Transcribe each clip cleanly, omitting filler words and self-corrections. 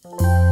Hey,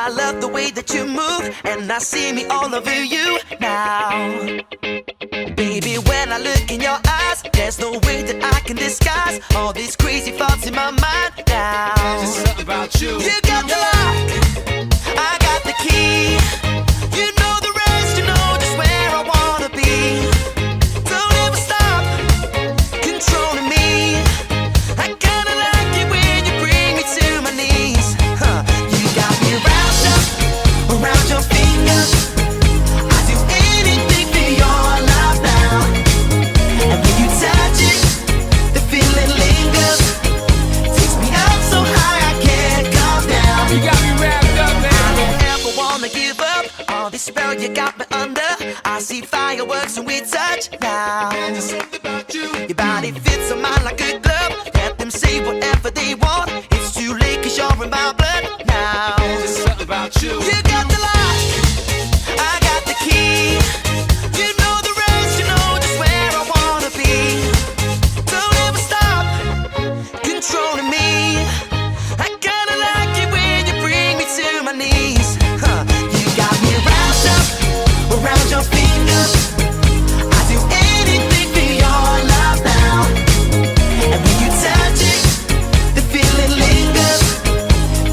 I love the way that you move, and I see me all over you now. Baby, when I look in your eyes, there's no way that I can disguise all these crazy thoughts in my mind now. Just something about you. You got the lock, I got the key. You know the rest, you know just where I wanna be. Don't ever stop controlling me. I kinda like it when you bring me to my knees. You got me wrapped up around your finger. I do anything for your love now. And when you touch it, the feeling lingers. Takes me up so high I can't come down. You got me wrapped up, man. I don't ever wanna give up all this spell you got me under. I see fireworks when we touch now. There's something about you. Your body fits on mine like a glove. Let them say whatever they want. It's too late 'cause you're in my blood now. There's something about you. You got the lock, I got the key. You know the rest, you know just where I wanna be. Don't ever stop controlling me. I kinda like it when you bring me to my knees. You got me wrapped up around your fingers. I do anything for your love now. And when you touch it, the feeling lingers.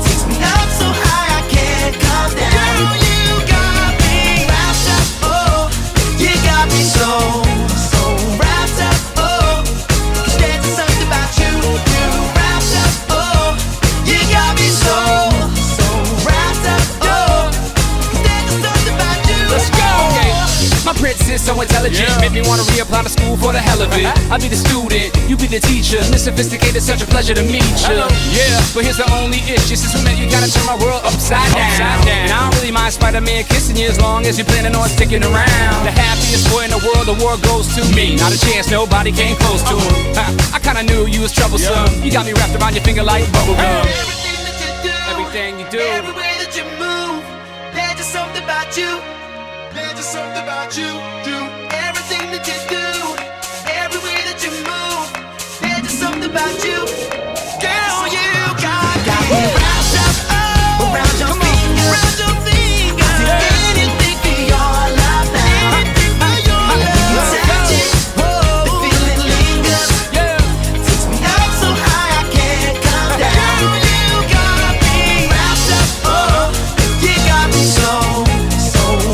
Takes me up so high I can't come down. Girl, you got me wrapped up, oh. You got me so wrapped up, oh. 'Cause there's something about you, you wrapped up, oh. You got me so wrapped up, oh. 'Cause there's something about you. Let's go. My princess so intelligent, make me wanna reapply to school for the hell of it. I'll be the student, you be the teacher. Miss Sophisticated, such a pleasure to meet you. Yeah, but here's the only issue. Since we met, you gotta turn my world upside down. And I don't really mind Spider-Man kissing you as long as you're planning on sticking around. The happiest boy in the world, the world goes to me. Not a chance, nobody came close to him. I kinda knew you was troublesome. You got me wrapped around your finger like bubblegum. Everything that you do, Everything you do. every way that you move, there's just something about you. There's just something about you. Everything that you do, every way that you move, there's just something about you. Girl, you got me wrapped up around your finger. Around your finger. I do anything for your love now. Anything for your love. You touch it, the feeling lingers. Takes me up so high I can't come down. You got me wrapped up, oh. You got me so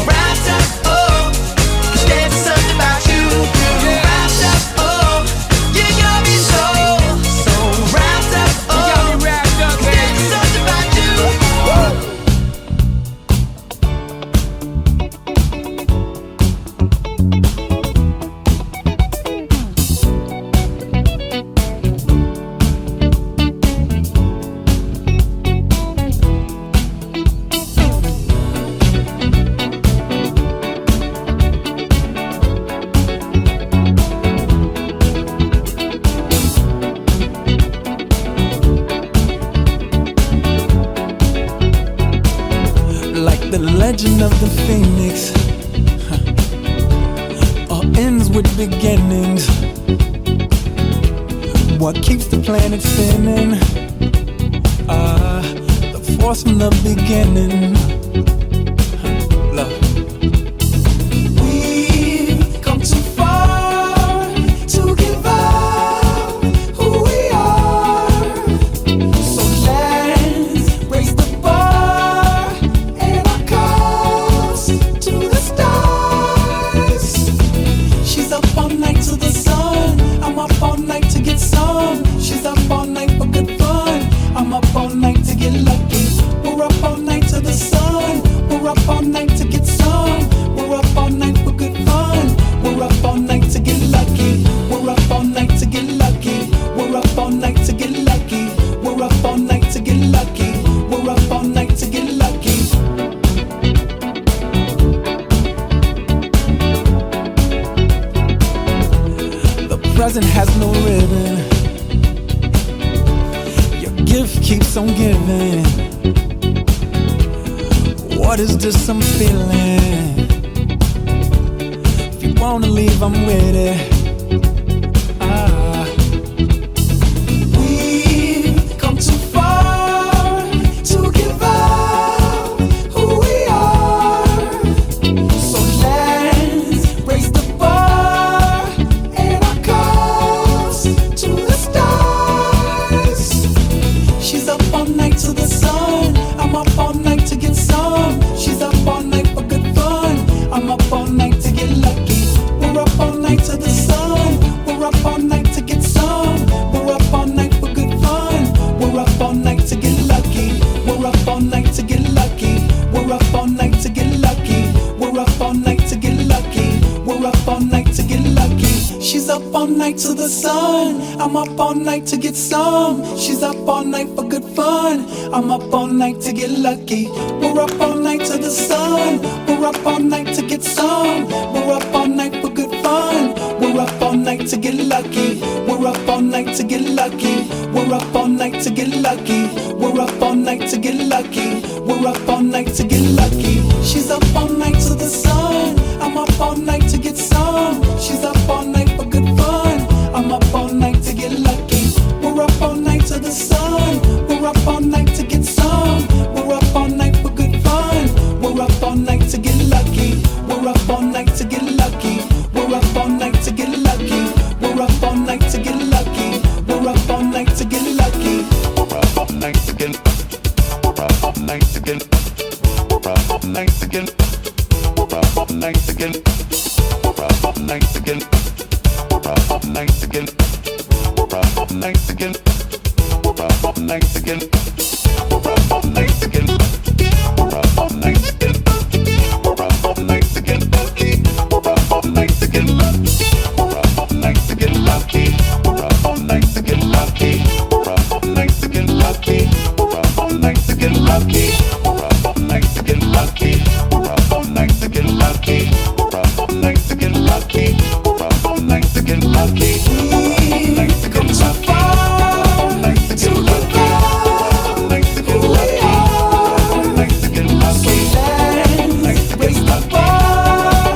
wrapped up, oh. 'Cause there's something about you, you wrapped up, oh. You got me so wrapped up, oh. You got me wrapped up, baby. There's something about you. Like the legend of the phoenix, all ends with beginnings. What keeps the planet spinning? The force from the beginning. Love. We've come too far to give up who we are. So let's raise the bar and our cups to the stars. She's up all night to the sun. I'm up all night to get some. She's up all night for good fun. I'm up all night to get lucky. We're up all night to the sun. We're up all night to get some. We're up all night for good fun. We're up all night to get lucky. We're up all night to get lucky. We're up all night to get lucky. We're up all night to get lucky. We're up all night to get lucky. The present has no ribbon. Your gift keeps on giving. What is this I'm feeling? If you wanna leave, I'm with it. We've come too far to give up up all night to get lucky. She's up all night to the sun. I'm up all night to get some. She's up all night for good fun. I'm up all night to get lucky. We're up all night to the sun. We're up all night to get some. We're up all night for good fun. We're up all night to get lucky. We're up all night to get lucky. We're up all night to get lucky. We're up all night to get lucky. We're up all night to get lucky. She's up all night to the sun. I'm up all night to get some. She's up all night for good fun. I'm up all night to get lucky. We're up all night to the sun. We're up all night to get some. We're up all night for good fun. We're up all night to get lucky. We're up all night to get lucky. We're up all night to get lucky. We're up all night to get lucky. We're up all night to get lucky. We're up all night to get. We're up all night to get. We're up all night to get. We're up all night to get. We're up all night to get. We're up all night to get. We're up all night to get. We're up all night to get. We're up all night to get. We're up all night to get. We're up all night to get lucky. We're up all night to get lucky. We're up all night to get lucky. We're up all night to get lucky. We're up all night to get lucky. We're up all night to get lucky. We're up all night to get lucky. We're up all night to get lucky. We're up all night to get lucky. We're up all night to get lucky. We've come so far to get back who we are. So let's raise the bar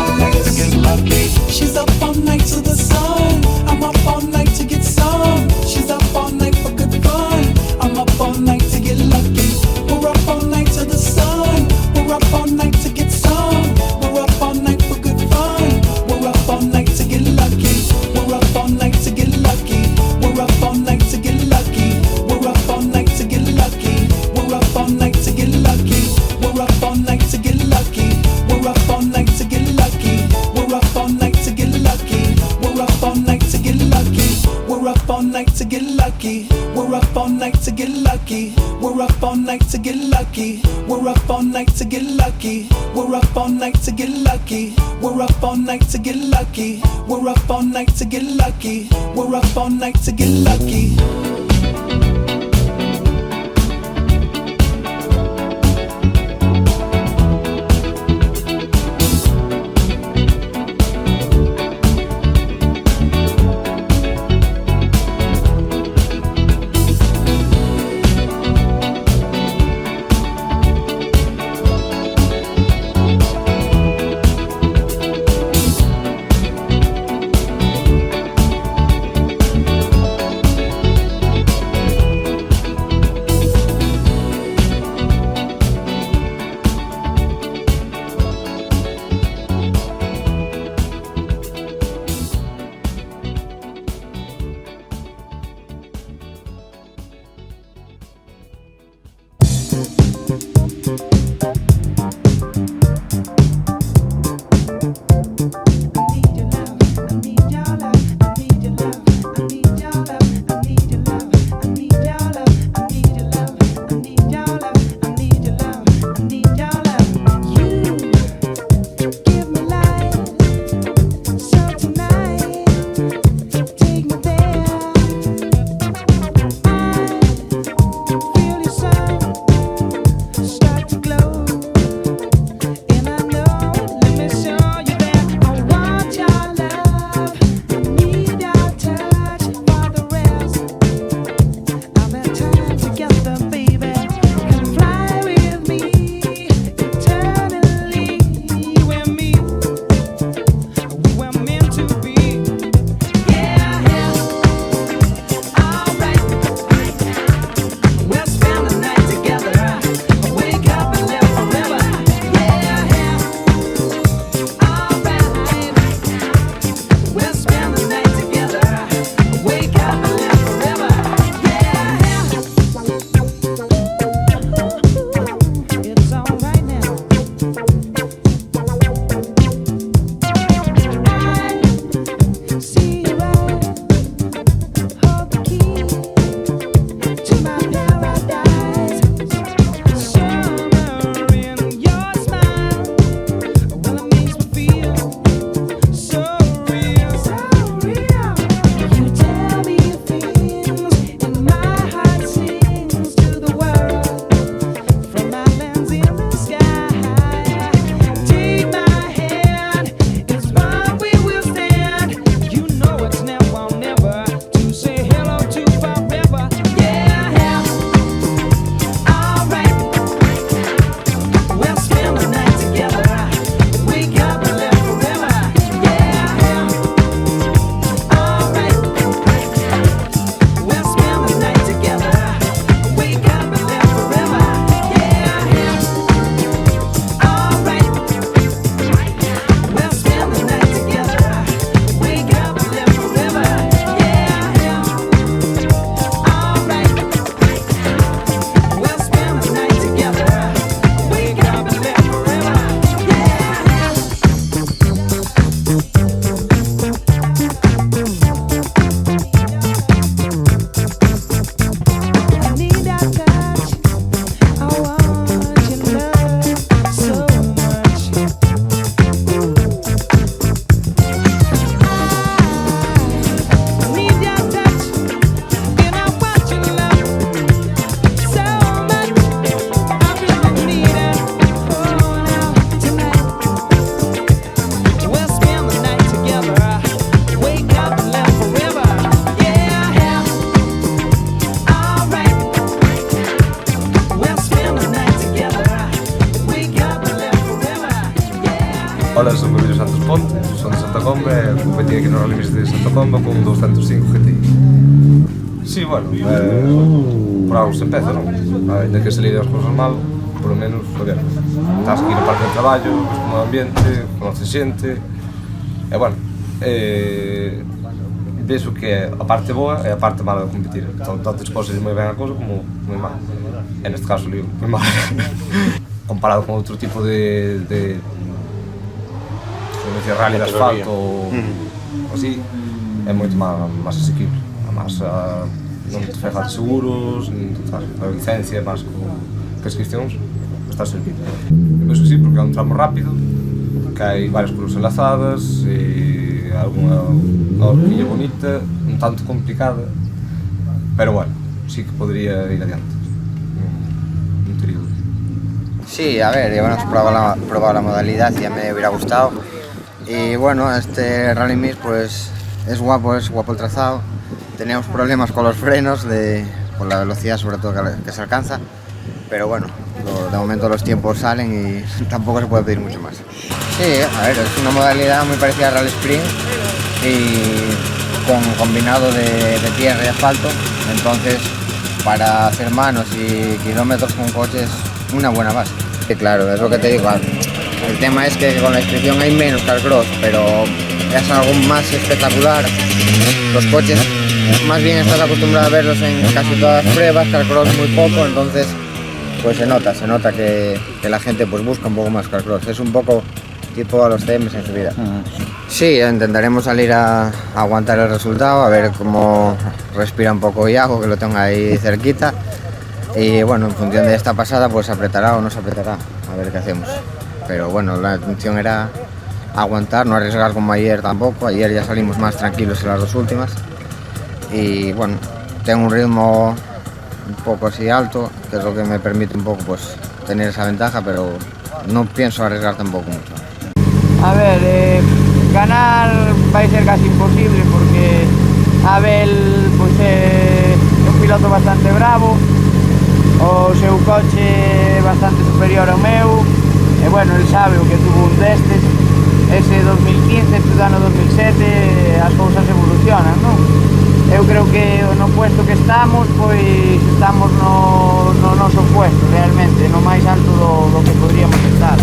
and our cause to the stars. She's up all night to the sun. I'm up all night to get some. She's up all night for good fun. I'm up all night to get lucky. We're up all night to the sun. We're up all night to get some. We're up all night for good fun. We're up all night to get lucky. We're up all night to get lucky. We're up all night to get lucky. We're up all night to get lucky. We're up all night to get lucky. We're up all night to get lucky. We're up all night to get lucky. We're up all night to get lucky. We're up all night to get lucky. We're up all night to get lucky. We're up all night to get lucky. We're up all night to get lucky. We're up all night to get lucky. We're up all night to get lucky. We're up all night to get lucky. We're up all night to get lucky. We're up all night to get lucky. Hola, son Emilio Santos Ponte, son de Santa Comba e competí aquí no Rally Mix de Santa Comba con 205 GTI. Sí, bueno, por algo se empeza, non? Ainda que se lide as cousas mal, por lo menos, a ver, estás aquí no parque de traballo, ves como o ambiente, conoces xente, e bueno, vexo que a parte boa é a parte mala de competir, tanto podes ir moi ben a cousa como moi mal, e neste caso lío moi mal. Comparado con outro tipo de rally de asfalto ou así, é moito máis asequible. Además, non te fai falta seguros, a licencia, máis que as cuestións, está servido. Eu penso que sí, porque é un tramo rápido, que hai varias curvas enlazadas, e alguna horquilla bonita, un tanto complicada, pero bueno, sí que podría ir adiante. Non tería dúbida. Sí, a ver, ya hemos probado la modalidad y ya me hubiera gustado. Y bueno, este Rally Mix pues es guapo el trazado. Teníamos problemas con los frenos, con la velocidad sobre todo que se alcanza. Pero bueno, de momento los tiempos salen y tampoco se puede pedir mucho más. Sí, a ver, es una modalidad muy parecida al Rally Sprint y con combinado de tierra y asfalto. Entonces, para hacer manos y kilómetros con coches, una buena base. Sí, claro, es lo que te digo. El tema es que con la inscripción hay menos carcross, pero es algo más espectacular. Los coches, más bien estás acostumbrado a verlos en casi todas las pruebas, carcross muy poco, entonces pues se nota que la gente pues busca un poco más carcross. Es un poco tipo a los CMs en su vida. Sí, intentaremos salir a aguantar el resultado, a ver cómo respira un poco Iago, que lo tengo ahí cerquita. Y bueno, en función de esta pasada, pues apretará o no se apretará, a ver qué hacemos. Pero bueno, la intención era aguantar, no arriesgar como ayer tampoco. Ayer ya salimos más tranquilos en las dos últimas. Y bueno, tengo un ritmo un poco así alto, que es lo que me permite un poco pues tener esa ventaja, pero no pienso arriesgar tampoco mucho. A ver, ganar va a ser casi imposible porque Abel pues, é un piloto bastante bravo, o seu coche bastante superior ao meu, e bueno, el sabe o que tuvo un destes, ese 2015, este ano 2007, as cousas evolucionan, non? Eu creo que no puesto que estamos, pois estamos no noso puesto, realmente, no máis alto do que podríamos estar.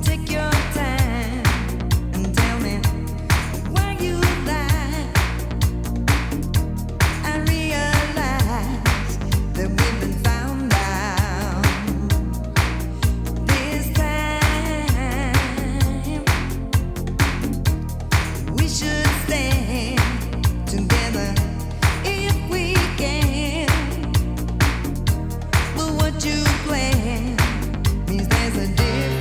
Take your time and tell me where you lie. I realize that we've been found out. This time we should stand together if we can. But what you plan means there's a difference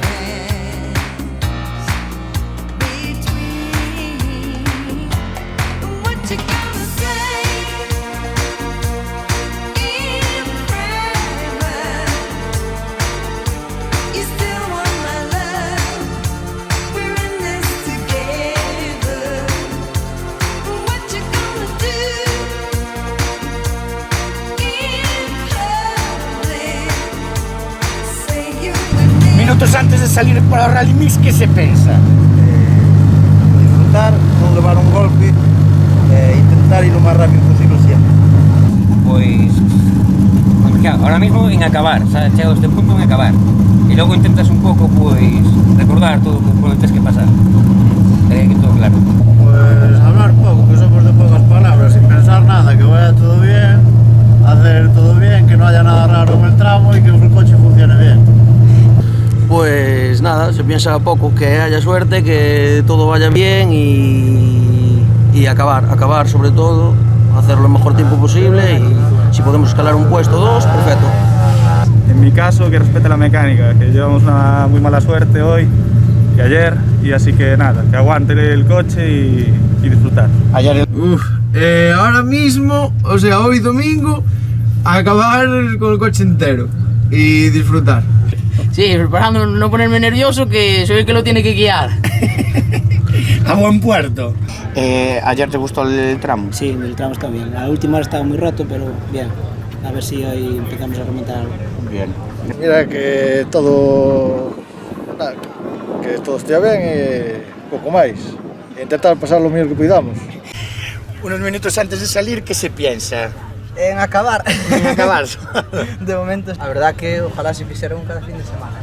between what you gonna say in private. You still want my love. We're in this together. What you gonna do in public? Say you with me. Minutos antes de salir para o Rally Mix, que se pensa? Disfrutar, non levar un golpe e intentar ir o máis rápido posible sempre. Pois ahora mismo en acabar, xa chego a este punto en acabar e logo intentas un pouco pois recordar todo por onde tens que pasar, que todo claro. Pues hablar pouco, que somos de poucas palabras, sin pensar nada, que vaya todo bien, hacer todo bien, que no haya nada raro en el tramo y que el coche funcione bien. Pues nada, se piensa poco, que haya suerte, que todo vaya bien y acabar sobre todo, hacer lo mejor tiempo posible y si podemos escalar un puesto, dos, perfecto. En mi caso que respete la mecánica, que llevamos una muy mala suerte hoy y ayer, y así que nada, que aguante el coche y disfrutar. Ahora mismo, o sea, hoy domingo, acabar con el coche entero y disfrutar. Sí, preparando no ponerme nervioso, que soy el que lo tiene que guiar. A buen puerto. ¿Ayer te gustó el tramo? Sí, el tramo está bien. La última hora estaba muy roto, pero bien. A ver si hoy empezamos a remontar algo. Bien. Mira que todo estea ben e pouco máis. Intentar pasar lo mellor que podamos. Unos minutos antes de salir, ¿qué se piensa? En acabar. En acabar. De momento, a verdad que ojalá se fixera un cada fin de semana.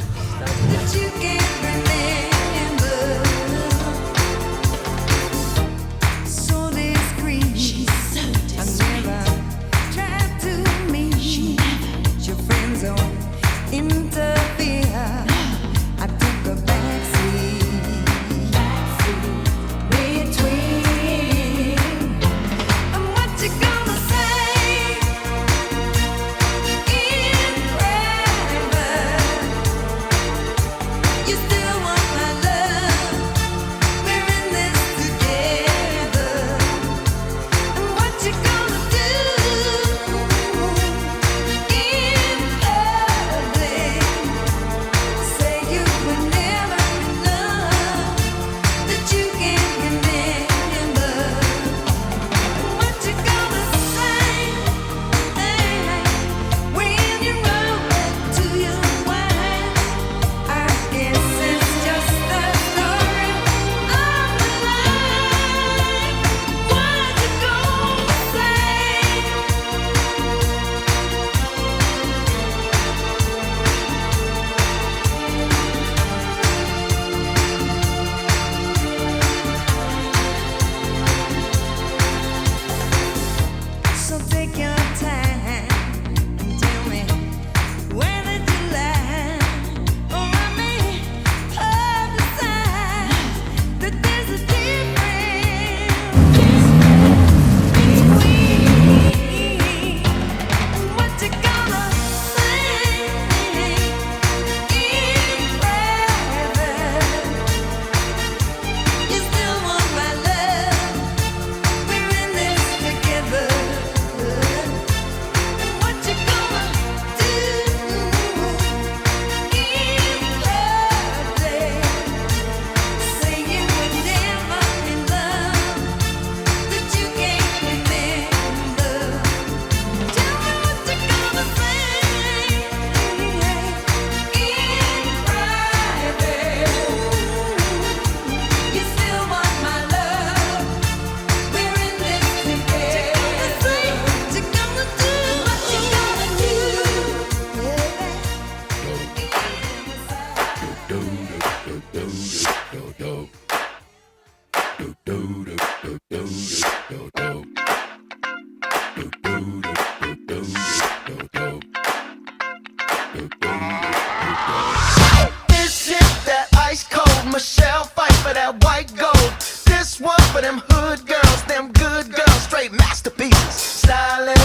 This shit that ice cold, Michelle fight for that white gold. This one for them hood girls, them good girls, straight masterpieces. Styling,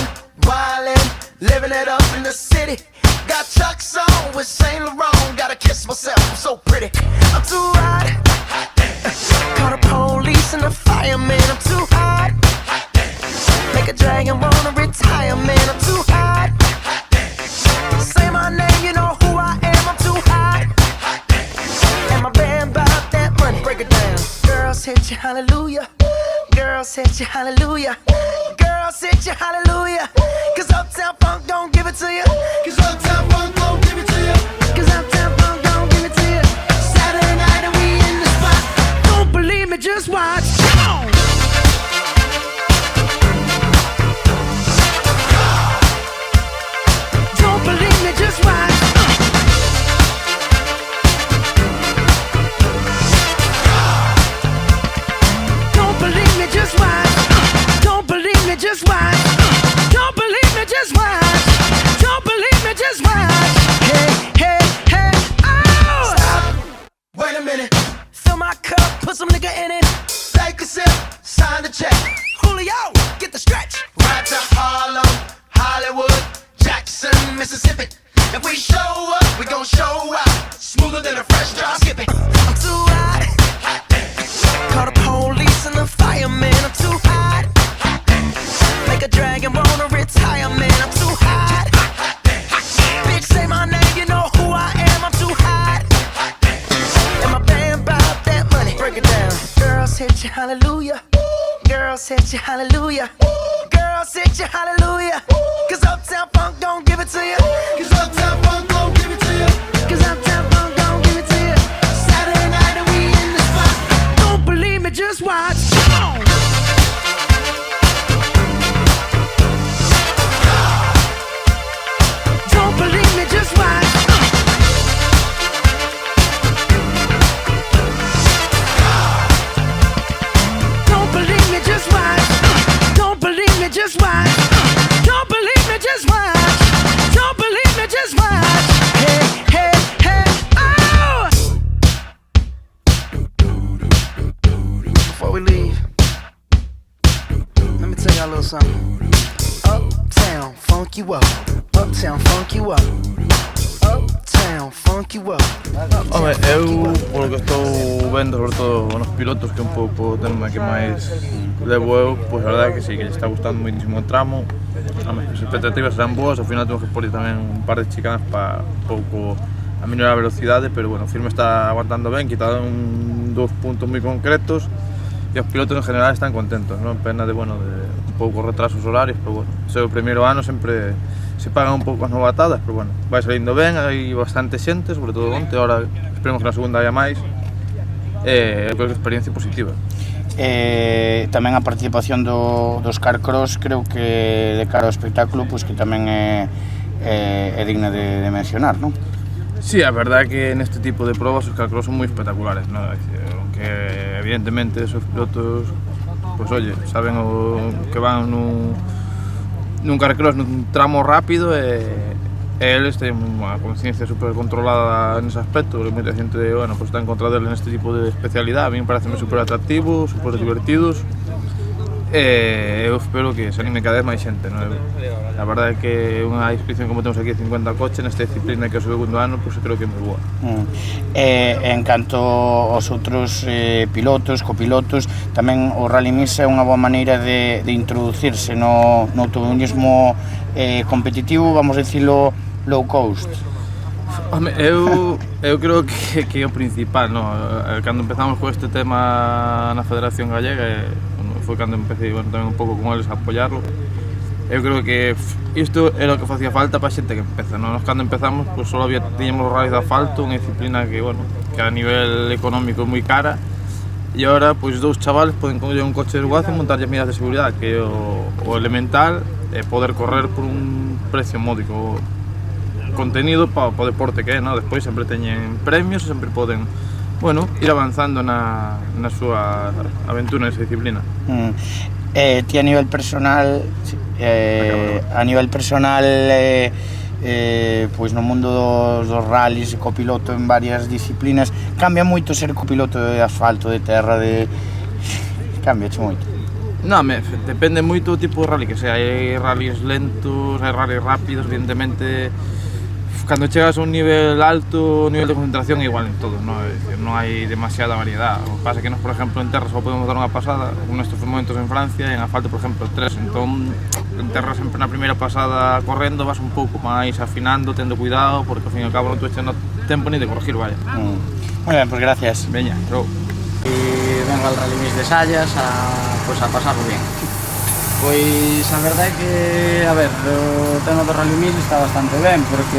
wildin', living it up in the city. Got Chuck's on with Saint Laurent, gotta kiss myself, I'm so pretty. I'm too hot. Call the police and the fireman, I'm too hot. Make a dragon wanna retire, man, I'm too hot. Say my name, you know who I am, I'm too hot. And my band bought that money, break it down. Girls hit you, hallelujah. Girls hit you, hallelujah. Girls hit you, hallelujah. Cause Uptown Funk don't give it to you. Cause Uptown Funk don't give it to you. Cause Uptown Funk don't give it to you. Saturday night and we in the spot. Don't believe me, just watch. Come on. Don't believe me, just watch. Don't believe me, just watch. Don't believe me, just watch. Don't believe me, just watch. Don't believe me, just watch. set you hallelujah. Girl, set you hallelujah. Cause Uptown Funk don't give it to you. Cause Uptown Funk don't give it to you. Cause Uptown Funk don't give it to you. Saturday night and we in the spot. Don't believe me, just watch. Come on. Don't believe me, just watch. Don't believe me, just watch. Don't believe me, just watch. Don't believe me, just watch. Don't believe me, just watch. Hey, hey, hey, oh! Before we leave, let me tell y'all a little something. Uptown, funk you up. Uptown, funk you up. Uptown, funk you up. Home, eu, polo que estou vendo, sobre todo nos pilotos, que é un pouco o tema que máis levo eu, pois a verdade é que sí, que lle está gustando moitísimo o tramo. As expectativas serán boas, ao final temos que polir tamén un par de chicanas para un pouco aminorar a velocidade, pero bueno, o firme está aguantando ben, quitado dous puntos moi concretos e os pilotos en general están contentos, non? Pena de, bueno, de un pouco retrasos horarios, pero bueno, ser o primeiro ano sempre se pagan un pouco as novatadas, pero bueno, vai salindo ben, hai bastante xente, sobre todo onte, ahora esperemos que na segunda haya máis, creo que é experiencia positiva. Tamén a participación dos Carcross creo que de cara ao espectáculo pois que tamén é digna de mencionar, non? Sí, a verdade é que neste tipo de probas os Carcross son moi espectaculares, non? Aunque evidentemente esos pilotos, pois oye, saben o que van nun Carcross nun tramo rápido e eles ten unha conciencia super controlada nese aspecto, e moita xente, bueno, pues está en contra deles neste tipo de especialidade. A mí me parece super atractivo, super divertidos e eu espero que se anime cada vez máis xente, non? A verdade é que unha inscripción como temos aquí de 50 coches nesta disciplina que é o segundo ano, pois creo que é moi boa. En canto aos outros pilotos, copilotos, tamén o Rally Mix é unha boa maneira de introducirse no automobilismo competitivo, vamos a dicilo, low cost. Home, eu creo que é o principal, no? Cando empezamos con este tema na Federación Gallega, foi cando empecé, bueno, tamén un pouco con eles a apoiarlo. Eu creo que isto era o que facía falta para a xente que empeza, no? Nos cando empezamos, pues, só tiñamos os rallies de asfalto, unha disciplina que, bueno, que a nivel económico é moi cara, e agora, pois, dous chavales poden coller un coche de desguazo e montar as medidas de seguridade, que é o elemental, é poder correr por un precio módico contenido para o deporte que é, no? Despois sempre teñen premios e sempre poden, bueno, ir avanzando na súa aventura nesa disciplina. Ti a nivel personal, pois no mundo dos rallies, copiloto en varias disciplinas, cambia moito ser copiloto de asfalto, de terra, cambiache moito? Non, depende moito do tipo de rally que sea, hai rallies lentos, hai rallies rápidos, evidentemente. Cando chegas a un nivel alto, o nivel de concentración é igual en todo, non? É dicir, non hai demasiada variedade. O que pasa é que nos, por exemplo, en terra só podemos dar unha pasada, nestes momentos en Francia, e en asfalto, por exemplo, 3. Entón, en terra sempre na primeira pasada correndo vas un pouco máis afinando, tendo cuidado, porque ao fin e ao cabo non estou echando tempo ni de corregir, vaya. Moi ben, pois gracias. Veña, chao. Vengo al Rally Mix de Sallas a pasarlo bien. Pois a verdade é que, a ver, o tema do Rally Mix está bastante ben porque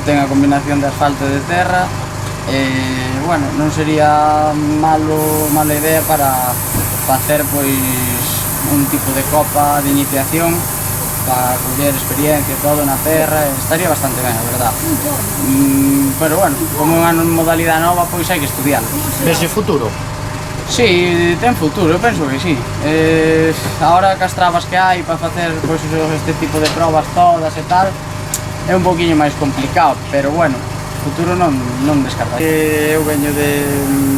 ten a combinación de asfalto e de terra e, bueno, non sería mala idea para facer, pois, un tipo de copa de iniciación para coller experiencia e todo na terra, estaría bastante ben, a verdade. Pero, bueno, como é unha modalidade nova, pois hai que estudiarlo. Vese futuro? Sí, ten futuro, eu penso que sí. Ahora que as trabas que hai para facer, pois, este tipo de probas todas e tal, é un poquinho máis complicado, pero bueno, futuro non descarta. Eu veño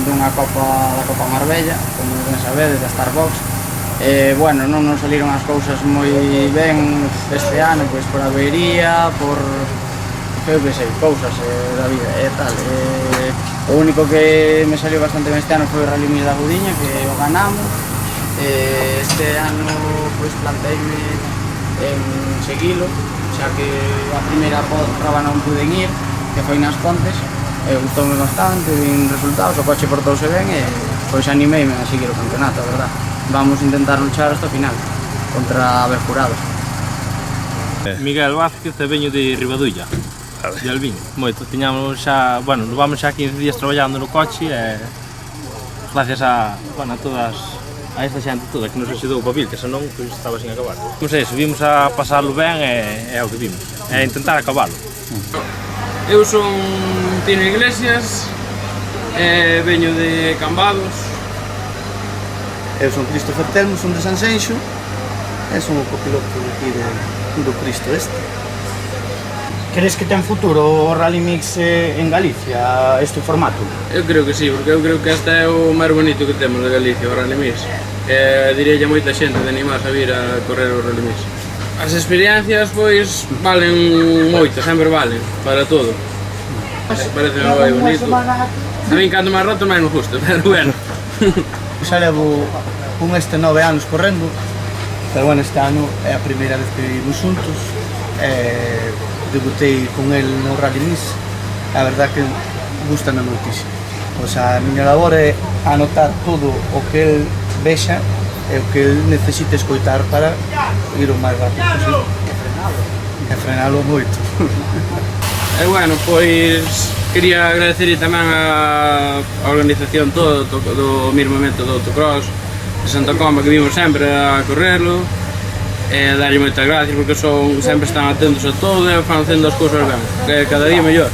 dunha Copa da Copa Marbella, como ben sabedes, da Starbucks. Bueno, non nos saliron as cousas moi ben este ano, pois por avería, por eu que sei, cousas da vida e tal. O único que me saliu bastante ben este ano foi o Rally Mix da Gudiña, que o ganamos. Este ano, pois, planteime en seguilo, xa que a primeira prova non pude ir, que foi nas Pontes, gustoume bastante, vin resultados, o coche portouse ben e pois animeime a seguir o campeonato, a verdade. vamos a intentar luchar hasta o final contra Abel Jurado. Miguel Vázquez, veño de Ribadulla, de Albiño. Moito, tiñamos xa, bueno, levamos xa 15 días traballando no coche e gracias a, bueno, a esta xente toda que nos axudou o papel, que senón pois estaba sin acabar. Non sei, subimos a pasarlo ben e é o que vimos, é intentar acabalo. Eu son Tino Iglesias, veño de Cambados. Eu son Christopher Telmo, son de Sanxenxo e son o copiloto aquí do Cristo este. Crees que ten futuro o Rally Mix en Galicia, este formato? Eu creo que sí, porque eu creo que este é o máis bonito que temos de Galicia, o Rally Mix. Diría a moita xente de animarse a vir a correr o Rally Mix. As experiencias, pois, valen moito, sempre valen, para todo. Parece moi bonito. A min, canto máis roto, máis me gusta, pero bueno. Xa levo con este 9 anos correndo, pero bueno, este ano é a primeira vez que vivimos juntos. Debutei con el no Rally Mix, a verdad que gustame moitísimo. O sea, a miña labor é anotar todo o que el vexa e o que el necesite escoitar para ir o máis rápido posible. E frenalo moito. E bueno, pois quería agradecer tamén a organización toda do mesmo momento do autocross de Santa Comba, que vimos sempre a correrlo, e darlle moitas gracias porque sempre están atentos a todo e fan facendo as cousas ben, que cada día mellor.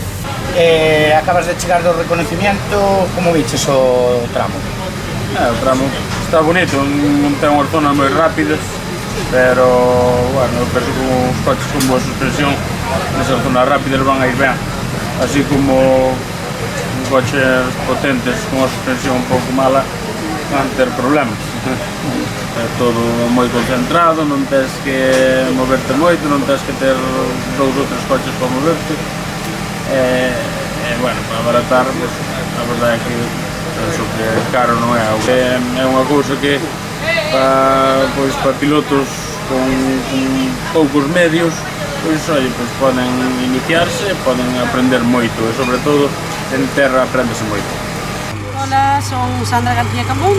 Acabas de chegar do reconocimiento, como viches o tramo? O tramo está bonito, non ten unhas zonas moi rápidas, pero, bueno, penso que os coches con boa suspensión nesas zonas rápidas van a ir ben, así como coches potentes con a suspensión un pouco mala van ter problemas. É todo moi concentrado, non tens que moverte moito, non tens que ter 2 ou 3 coches para moverte. Bueno, para abaratar, pues, a verdade é que penso que caro non é. É unha cousa que para pilotos con poucos medios, pois, poden iniciarse, poden aprender moito e, sobre todo, en terra aprendese moito. Hola, son Sandra García Camón.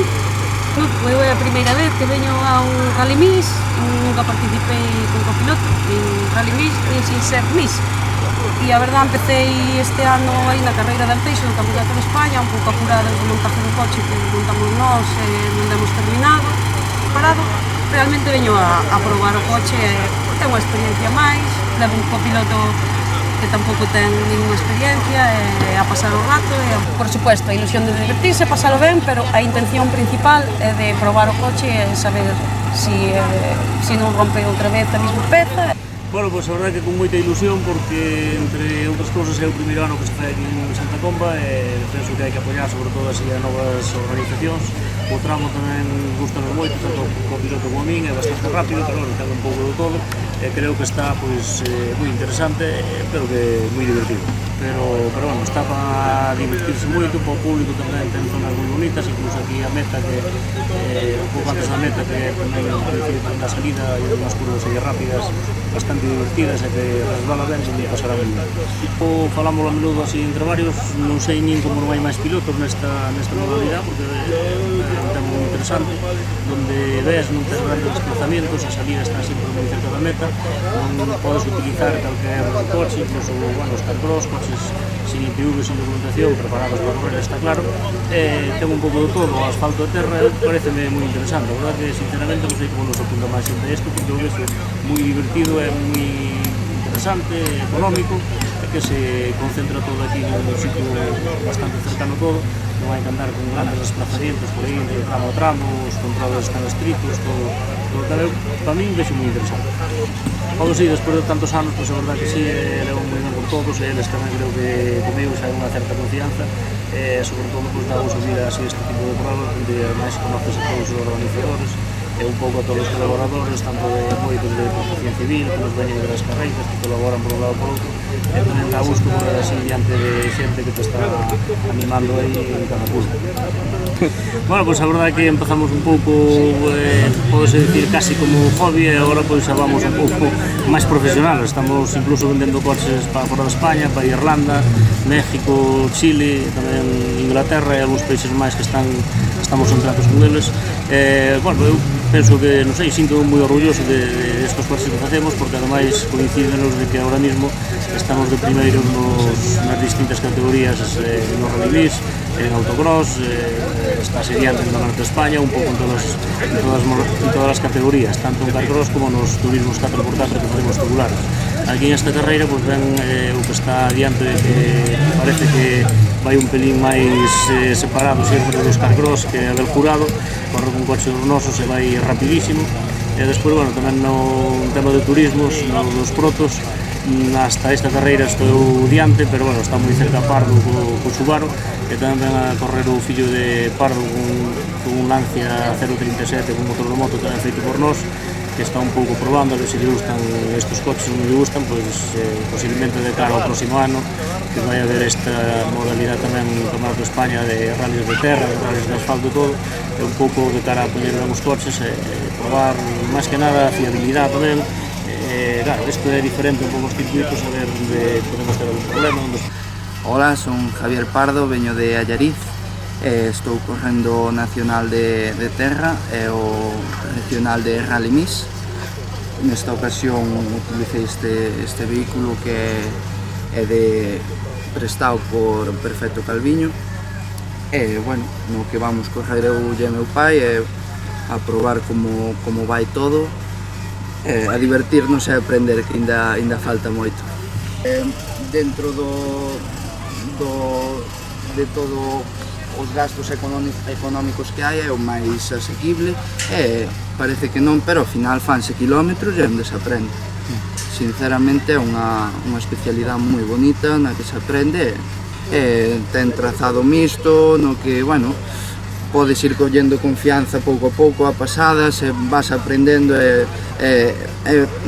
Eu é a primeira vez que veño a un Rally Mix, nunca participei con copiloto en Rally Mix, nin sin ser Mix. E a verdade, empecé este ano aí na carreira de Arteixo do Campeonato de España, un pouco apurada do montaje do coche que montamos nós e non demos terminado, parado. Realmente veño a probar o coche, ten unha experiencia máis, levo un copiloto que tampouco ten ninguna experiencia, e a pasar o rato e, por supuesto, a ilusión de divertirse, pasalo ben, pero a intención principal é de probar o coche e saber si non rompe outra vez a mesma peza. Bueno, pois a verdade que con moita ilusión, porque entre outras cousas é o primeiro ano que se fai aquí en Santa Comba e penso que hai que apoiar sobre todo así a novas organizacións. O tramo tamén gustanos moito, tanto o piloto como a min, é bastante rápido, pero ten un pouco de todo e creo que está pois moi interesante, pero que moi divertido. Pero bueno, está para divertirse moito, para o público tamén ten zonas moi bonitas, incluso aquí a meta, que un pouco antes da meta, que tamén na salida hai unhas curvas aí rápidas bastante divertidas e que resbala ben, se me pasará ben. Falamos a menudo así entre varios, non sei nin como non hai máis pilotos nesta modalidade, porque é un tema moi interesante, donde ves, non tens grandes desplazamientos, a salida está sempre moi cerca da meta, non podes utilizar calquer coche, incluso, bueno, os carcross, coches sin IPV, sin documentación, preparados para correr, está claro. Ten un pouco de todo, o asfalto de terra, pareceme moi interesante. A verdade que, sinceramente, non sei como nos apunta máis xente isto, porque eu vejo moi divertido, é moi interesante, económico, e que se concentra todo aquí nun sitio bastante cercano todo, non hai que andar con grandes desplazamientos por aí, entre tramo a tramo, os controles tan estritos, todo tal, para min vexo moi interesante. Podo si, despois de tantos anos, pois a verdade que si, levo moi ben por todos, e eles tamén creo que comigo xa hai unha certa confianza, e sobre todo pois dá gusto vir así este tipo de pruebas, onde máis conoces a todos os organizadores, e un pouco a todos os colaboradores, tanto de moitos de Protección Civil, que nos veñen das carreiras, que colaboran por un lado por outro, e tamén dá gusto correr así diante de xente que te está animando aí en cada curso. Bueno, pois a verdade é que empezamos un pouco, podese dicir, casi como hobby, e agora pois xa vamos un pouco máis profesionales. Estamos incluso vendendo coches para fora de España, para Irlanda, México, Chile, tamén Inglaterra e algúns países máis que estamos en tratos con eles. Bueno, eu penso que, non sei, sinto moi orgulloso de estos coches que facemos, porque ademais coincídenos de que ahora mismo estamos de primeiros nas distintas categorías no Rally Mix, en autocross, está seriante en Campeonato de España, un pouco en todas as categorías, tanto en carcross como nos turismos 4x4 que facemos tubulares. Aquí en esta carreira pues, ven o que está adiante de que parece que vai un pelín máis separado sempre dos carcross que a del jurado, corre con coche dos nosos e vai rapidísimo. E despois, bueno, tamén no tema de turismos, nos protos, hasta esta carreira estou diante, pero bueno, está moi cerca Pardo co Subaru, e tamén ven a correr o fillo de Pardo con un Lancia 037 con motor de moto tamén feito por nós, que está un pouco probando a ver se lle gustan estes coches ou non lle gustan, pois posiblemente de cara ao próximo ano que vai haber esta modalidade tamén no Campeonato de España de rallies de terra, de rallies de asfalto e todo, e un pouco de cara a poñer os coches e probar máis que nada a fiabilidade tamén. Claro, isto é diferente un pouco os circuitos, a ver onde podemos ter algún problema. Hola, son Javier Pardo, veño de Allariz, estou correndo o Nacional de Terra e o Regional de Rally Mix. Nesta ocasión utilicei este vehículo que é prestado por Perfecto Calviño e, bueno, no que vamos correr eu e meu pai é a probar como vai todo, a divertirnos e a aprender, que ainda falta moito. Dentro de todo os gastos económicos que hai é o máis asequible, parece que non, pero ao final fanse kilómetros e onde se aprende. Sinceramente é unha especialidade moi bonita na que se aprende, ten trazado mixto, no que, bueno, podes ir collendo confianza pouco a pouco a pasadas e vas aprendendo, é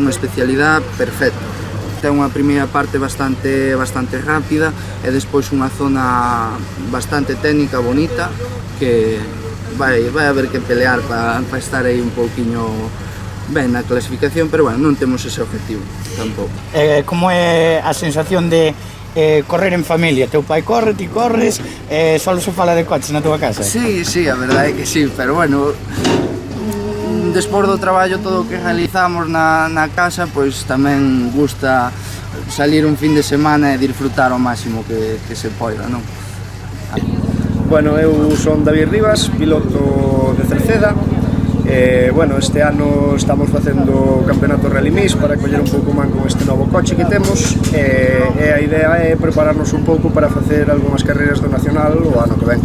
unha especialidade perfecta. Ten unha primeira parte bastante rápida e despois unha zona bastante técnica, bonita, que vai haber que pelear para estar aí un pouquiño ben na clasificación, pero bueno, non temos ese objetivo tampouco. Como é a sensación de correr en familia? Teu pai corre, ti corres, só se fala de coches na tua casa? Sí, a verdade é que sí, pero bueno, despois do traballo todo o que realizamos na casa, pois tamén gusta salir un fin de semana e disfrutar ao máximo que se poida, non? Bueno, eu son David Rivas, piloto de Cerceda. Bueno, este ano estamos facendo o Campeonato Rally Mix para coller un pouco man con este novo coche que temos, e a idea é prepararnos un pouco para facer algunhas carreras do Nacional o ano que ven.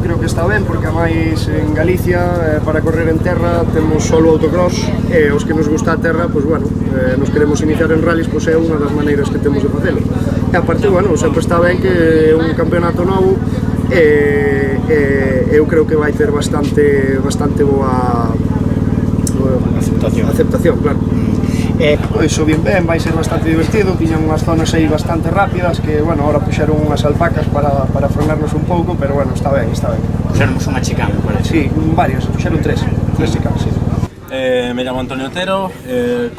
Creo que está ben, porque a máis en Galicia para correr en terra temos solo autocross, e os que nos gusta a terra, pois bueno, nos queremos iniciar en rallies, pois é unha das maneiras que temos de facelo. E aparte, bueno, sempre está ben que un campeonato novo, eu creo que vai ter bastante boa aceptación, claro. Pois o ben, vai ser bastante divertido, tiñan unhas zonas aí bastante rápidas que, bueno, ahora puxeron unhas alpacas para frenarnos un pouco, pero bueno, está ben. Puxermos unha chicane, parece. Sí, varias, puxeron tres chicanes, sí. Me llamo Antonio Otero,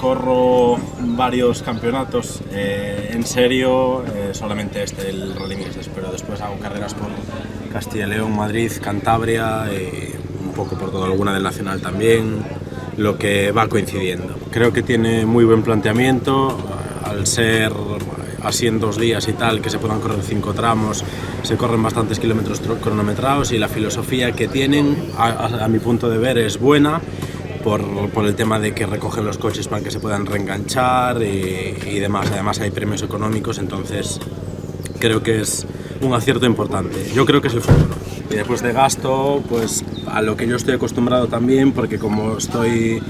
corro varios campeonatos en serio, solamente el Rally Mix, pero después hago carreras por Castilla y León, Madrid, Cantabria, un poco por toda alguna del Nacional también, lo que va coincidiendo. Creo que tiene muy buen planteamiento, al ser así en 2 días y tal, que se puedan correr 5 tramos, se corren bastantes kilómetros cronometrados y la filosofía que tienen, a mi punto de ver, es buena. Por el tema de que recogen los coches para que se puedan reenganchar y demás. Además hay premios económicos, entonces creo que es un acierto importante. Yo creo que es el futuro. Y después de gasto, pues a lo que yo estoy acostumbrado también, porque como estoy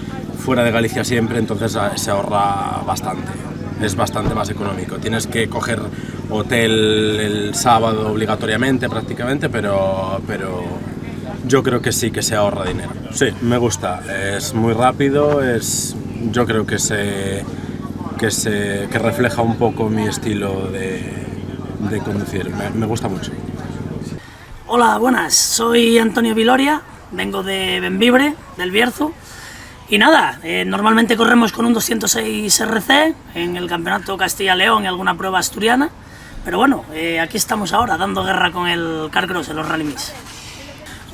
fuera de Galicia siempre, entonces se ahorra bastante. Es bastante más económico. Tienes que coger hotel el sábado obligatoriamente prácticamente, pero yo creo que sí que se ahorra dinero. Sí, me gusta, es muy rápido, yo creo que refleja un poco mi estilo de conducir, me gusta mucho. Hola, buenas, soy Antonio Viloria, vengo de Bembibre, del Bierzo, y nada, normalmente corremos con un 206 RC en el Campeonato Castilla-León y alguna prueba asturiana, pero bueno, aquí estamos ahora dando guerra con el Carcross en los Rally Mix.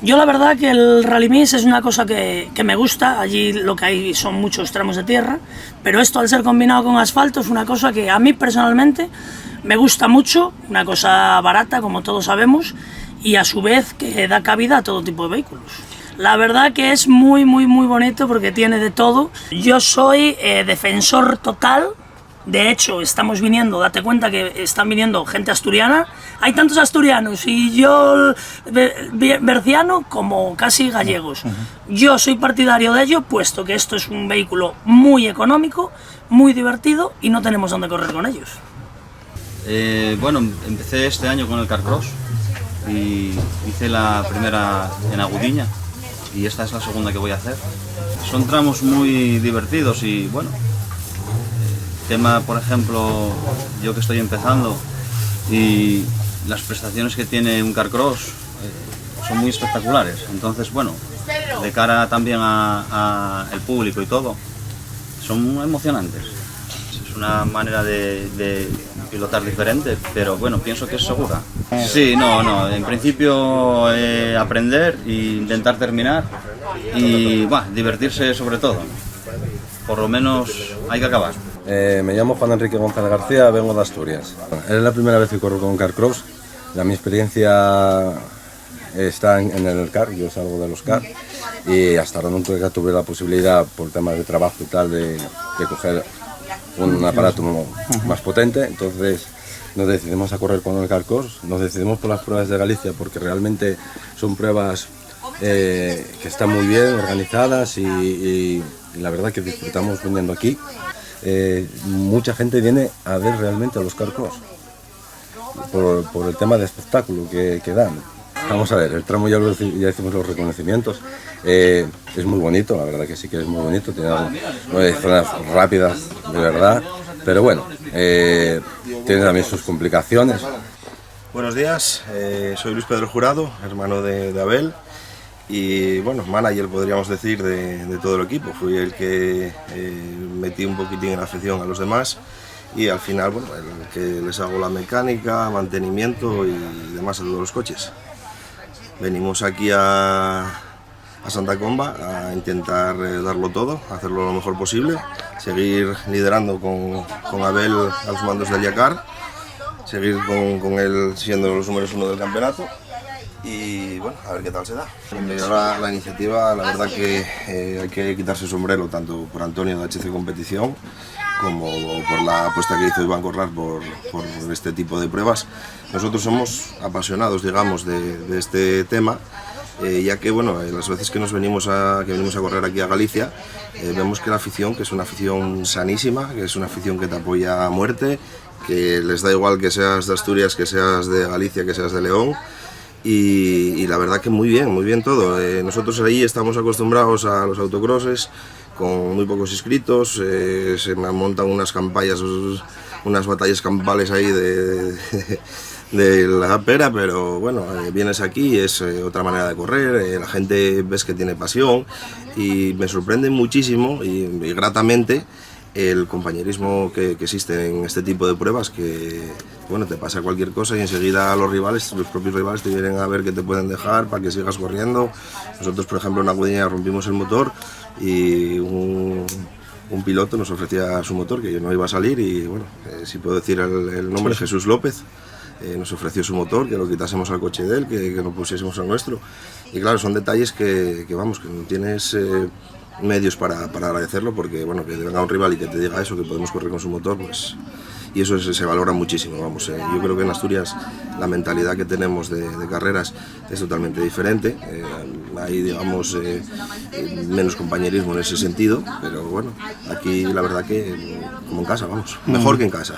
Yo la verdad que el Rally Mix es una cosa que me gusta, allí lo que hay son muchos tramos de tierra, pero esto al ser combinado con asfalto es una cosa que a mí personalmente me gusta mucho, una cosa barata como todos sabemos y a su vez que da cabida a todo tipo de vehículos. La verdad que es muy bonito porque tiene de todo. Yo soy defensor total. De hecho, estamos viniendo, date cuenta que están viniendo gente asturiana. Hay tantos asturianos y yo berciano como casi gallegos. Yo soy partidario de ello, puesto que esto es un vehículo muy económico, muy divertido y no tenemos dónde correr con ellos. Bueno, empecé este año con el Carcross y hice la primera en Agudiña y esta es la segunda que voy a hacer. Son tramos muy divertidos y bueno, tema, por ejemplo, yo que estoy empezando y las prestaciones que tiene un Carcross son muy espectaculares. Entonces, bueno, de cara también al público y todo, son emocionantes. Es una manera de pilotar diferente, pero bueno, pienso que es segura. Sí, no, en principio aprender e intentar terminar y bueno, divertirse sobre todo. Por lo menos hay que acabar. Me llamo Juan Enrique González García, vengo de Asturias. Es la primera vez que corro con Carcross. Mi experiencia está en el CAR, yo salgo de los CAR y hasta ahora nunca tuve la posibilidad, por temas de trabajo y tal, de coger un aparato más potente. Entonces nos decidimos a correr con el Carcross, nos decidimos por las pruebas de Galicia porque realmente son pruebas que están muy bien organizadas y la verdad que disfrutamos viniendo aquí. Mucha gente viene a ver realmente a los Carcross por el tema de espectáculo que dan. Vamos a ver, el tramo ya hicimos los reconocimientos, es muy bonito, la verdad que sí que es muy bonito, tiene zonas rápidas de verdad, pero bueno, tiene también sus complicaciones. Buenos días, soy Luis Pedro Jurado, hermano de Abel. Y bueno, manager podríamos decir de todo el equipo. Fui el que metí un poquitín en la afición a los demás y al final, bueno, el que les hago la mecánica, mantenimiento y demás a todos los coches. Venimos aquí a Santa Comba a intentar darlo todo, hacerlo lo mejor posible, seguir liderando con Abel a los mandos del Yacar, seguir con él siendo los números 1 del campeonato. Y bueno, a ver qué tal se da. La iniciativa, la verdad que hay que quitarse el sombrero tanto por Antonio de HC Competición como por la apuesta que hizo Iván Corral por este tipo de pruebas. Nosotros somos apasionados, digamos, de este tema, ya que bueno, las veces que venimos a correr aquí a Galicia, vemos que la afición, que es una afición sanísima, que es una afición que te apoya a muerte, que les da igual que seas de Asturias, que seas de Galicia, que seas de León. Y la verdad que muy bien todo. Nosotros ahí estamos acostumbrados a los autocrosses con muy pocos inscritos, se montan unas campañas, unas batallas campales ahí de la pera, pero bueno, vienes aquí, es otra manera de correr, la gente ves que tiene pasión y me sorprende muchísimo y gratamente el compañerismo que existe en este tipo de pruebas, que bueno, te pasa cualquier cosa y enseguida los propios rivales te vienen a ver qué te pueden dejar para que sigas corriendo. Nosotros, por ejemplo, en Agudiña rompimos el motor y un piloto nos ofrecía su motor, que yo no iba a salir, y bueno, si puedo decir el nombre, Jesús López, nos ofreció su motor, que lo quitásemos al coche de él, que lo pusiésemos al nuestro. Y claro, son detalles que vamos, que no tienes medios para agradecerlo, porque bueno, que venga un rival y que te diga eso, que podemos correr con su motor, pues, y eso se valora muchísimo, vamos. Yo creo que en Asturias la mentalidad que tenemos de carreras es totalmente diferente, hay, digamos, menos compañerismo en ese sentido, pero bueno, aquí la verdad que como en casa, vamos, mejor que en casa.